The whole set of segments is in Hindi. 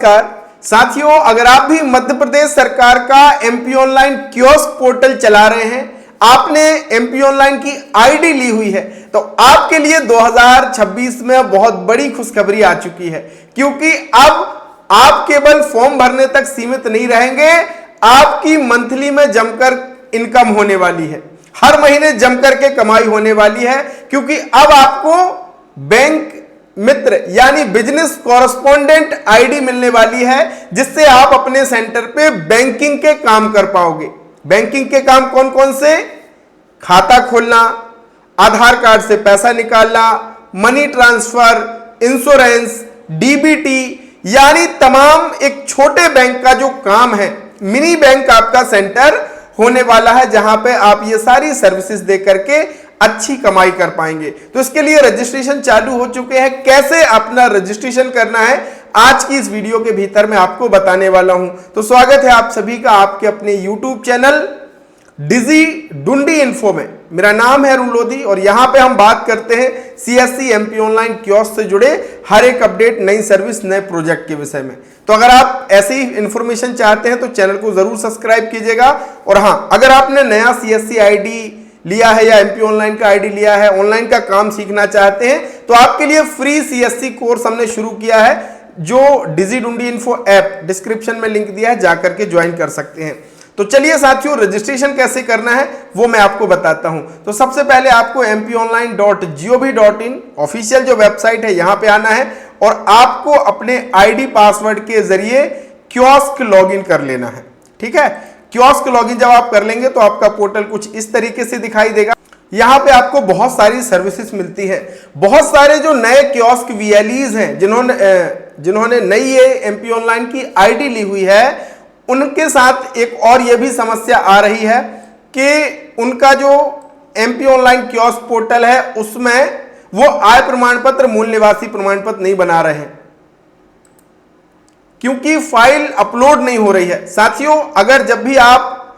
साथियों, अगर आप भी मध्य प्रदेश सरकार का एमपी ऑनलाइन कियोस्क पोर्टल चला रहे हैं, आपने एमपी ऑनलाइन की आईडी ली हुई है, तो आपके लिए 2026 में बहुत बड़ी खुशखबरी आ चुकी है, क्योंकि अब आप केवल फॉर्म भरने तक सीमित नहीं रहेंगे। आपकी मंथली में जमकर इनकम होने वाली है, हर महीने जमकर के कमाई होने वाली है, क्योंकि अब आपको बैंक मित्र यानी बिजनेस कॉरेस्पॉन्डेंट आईडी मिलने वाली है, जिससे आप अपने सेंटर पे बैंकिंग के काम कर पाओगे। बैंकिंग के काम कौन कौन से? खाता खोलना, आधार कार्ड से पैसा निकालना, मनी ट्रांसफर, इंश्योरेंस, डीबीटी, यानी तमाम एक छोटे बैंक का जो काम है, मिनी बैंक आपका सेंटर होने वाला है, जहां पे आप ये सारी सर्विसेज दे करके अच्छी कमाई कर पाएंगे। तो इसके लिए रजिस्ट्रेशन चालू हो चुके हैं। कैसे अपना रजिस्ट्रेशन करना है, आज की इस वीडियो के भीतर मैं आपको बताने वाला हूं। तो स्वागत है आप सभी का आपके अपने YouTube चैनल डिजी डुंडी इन्फो में। मेरा नाम है अरुण लोधी और यहां पे हम बात करते हैं CSC एमपी ऑनलाइन कियोस्क से जुड़े हर एक अपडेट, नई सर्विस, नए प्रोजेक्ट के विषय में। तो अगर आप ऐसी इंफॉर्मेशन चाहते हैं तो चैनल को जरूर सब्सक्राइब कीजिएगा। और हां, अगर आपने नया CSC आईडी लिया है या एमपी ऑनलाइन का आईडी लिया है, ऑनलाइन का काम सीखना चाहते हैं, तो आपके लिए फ्री CSC कोर्स हमने शुरू किया है, जो डिजी डुंडी इन्फो ऐप डिस्क्रिप्शन में लिंक दिया है, जाकर के ज्वाइन कर सकते हैं। तो चलिए साथियों, रजिस्ट्रेशन कैसे करना है वो मैं आपको बताता हूं। तो सबसे पहले आपको mpionline.gov.in ऑफिशियल जो वेबसाइट है, यहां पे आना है और आपको अपने आईडी पासवर्ड के जरिए कियोस्क लॉगिन कर लेना है। ठीक है, कियोस्क लॉगिन जब आप कर लेंगे तो आपका पोर्टल कुछ इस तरीके से दिखाई देगा। यहां पे आपको बहुत सारी सर्विसेज मिलती है। बहुत सारे जो नए कियोस्क VLEs हैं, जिन्होंने नई ये एमपी ऑनलाइन की आईडी ली हुई है, उनके साथ एक और ये भी समस्या आ रही है कि उनका जो एमपी ऑनलाइन कियोस्क पोर्टल है, उसमें वो आय प्रमाण पत्र, मूल निवासी प्रमाण पत्र नहीं बना रहे हैं, क्योंकि फाइल अपलोड नहीं हो रही है। साथियों, अगर जब भी आप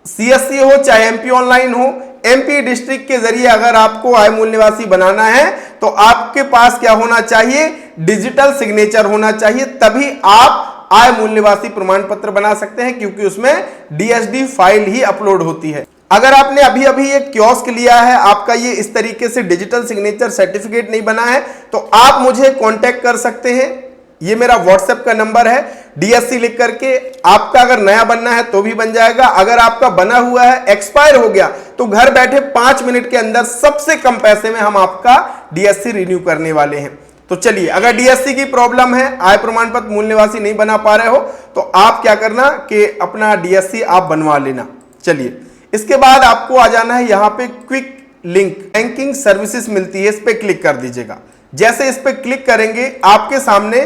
CSC हो चाहे एमपी ऑनलाइन हो, MP डिस्ट्रिक्ट के जरिए अगर आपको आय मूल निवासी बनाना है, तो आपके पास क्या होना चाहिए? डिजिटल सिग्नेचर होना चाहिए, तभी आप आय मूल निवासी प्रमाण पत्र बना सकते हैं, क्योंकि उसमें DSD फाइल ही अपलोड होती है। अगर आपने अभी अभी एक कियोस्क लिया है, आपका ये इस तरीके से डिजिटल सिग्नेचर सर्टिफिकेट नहीं बना है, तो आप मुझे कांटेक्ट कर सकते हैं। ये मेरा व्हाट्सएप का नंबर है, DSC लिख करके। आपका अगर नया बनना है तो भी बन जाएगा। अगर आपका बना हुआ है, एक्सपायर हो गया, तो घर बैठे 5 मिनट के अंदर सबसे कम पैसे में हम आपका DSC रिन्यू करने वाले हैं। तो चलिए, अगर DSC की प्रॉब्लम है, आय प्रमाण पत्र मूल निवासी नहीं बना पा रहे हो, तो आप क्या करना कि अपना DSC आप बनवा लेना। चलिए, इसके बाद आपको आ जाना है यहाँ पे क्विक लिंक, बैंकिंग सर्विसेज मिलती है, इस पे क्लिक कर दीजिएगा। जैसे इस पे क्लिक करेंगे, आपके सामने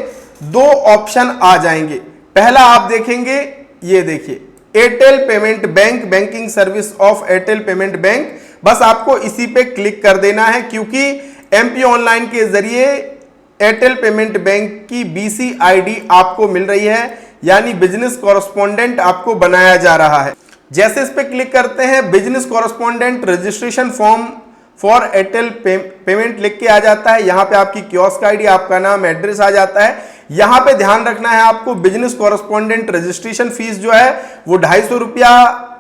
2 ऑप्शन आ जाएंगे। पहला आप देखेंगे, ये देखिए, Airtel payment bank, banking service of Airtel payment bank. बस आपको इसी पे क्लिक कर देना है, क्योंकि एमपी ऑनलाइन के जरिए एयरटेल पेमेंट बैंक की BC आईडी आपको मिल रही है, यानी बिजनेस कॉरेस्पॉन्डेंट आपको बनाया जा रहा है। जैसे इस पे क्लिक करते हैं, business correspondent registration form for Airtel payment लिख के आ जाता है। यहाँ पे आपकी कियोस्क आईडी, आपका नाम, एड्रेस आ जाता है। यहाँ पे ध्यान रखना है आपको, बिजनेस कॉरेस्पॉन्डेंट रजिस्ट्रेशन फीस जो है वो 250 रुपया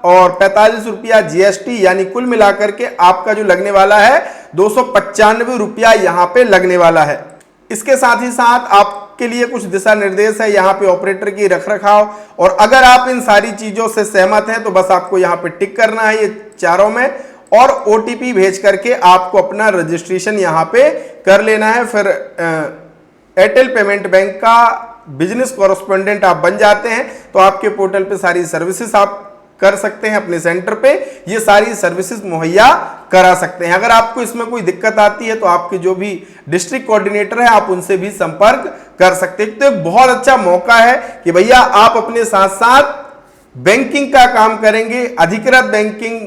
और 45 रुपया GST, यानी कुल मिलाकर के आपका जो लगने वाला है 295 रुपया यहाँ पे लगने वाला है। इसके साथ ही साथ आपके लिए कुछ दिशा निर्देश है, यहाँ पे ऑपरेटर की रखरखाव, और अगर आप इन सारी चीजों से सहमत हैं तो बस आपको यहाँ पे टिक करना है, ये चारों में, और OTP भेज करके आपको अपना रजिस्ट्रेशन यहाँ पे कर लेना है। फिर एयरटेल पेमेंट बैंक का बिजनेस कॉरेस्पॉन्डेंट आप बन जाते हैं, तो आपके पोर्टल पे सारी सर्विसेज आप कर सकते हैं, अपने सेंटर पे ये सारी सर्विसेज मुहैया करा सकते हैं। अगर आपको इसमें कोई दिक्कत आती है तो आपके जो भी डिस्ट्रिक्ट कोऑर्डिनेटर है, आप उनसे भी संपर्क कर सकते हैं। तो एक बहुत अच्छा मौका है कि भैया आप अपने साथ साथ बैंकिंग का काम करेंगे, अधिकृत बैंकिंग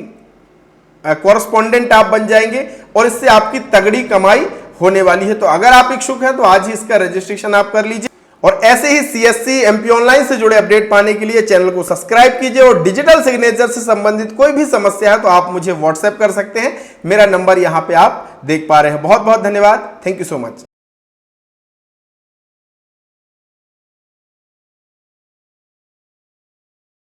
कॉरेस्पॉन्डेंट आप बन जाएंगे, और इससे आपकी तगड़ी कमाई होने वाली है। तो अगर आप इच्छुक हैं तो आज ही इसका रजिस्ट्रेशन आप कर लीजिए, और ऐसे ही CSC एमपी ऑनलाइन से जुड़े अपडेट पाने के लिए चैनल को सब्सक्राइब कीजिए। और डिजिटल सिग्नेचर से संबंधित कोई भी समस्या है तो आप मुझे व्हाट्सएप कर सकते हैं, मेरा नंबर यहां पे आप देख पा रहे हैं। बहुत बहुत धन्यवाद, थैंक यू सो मच।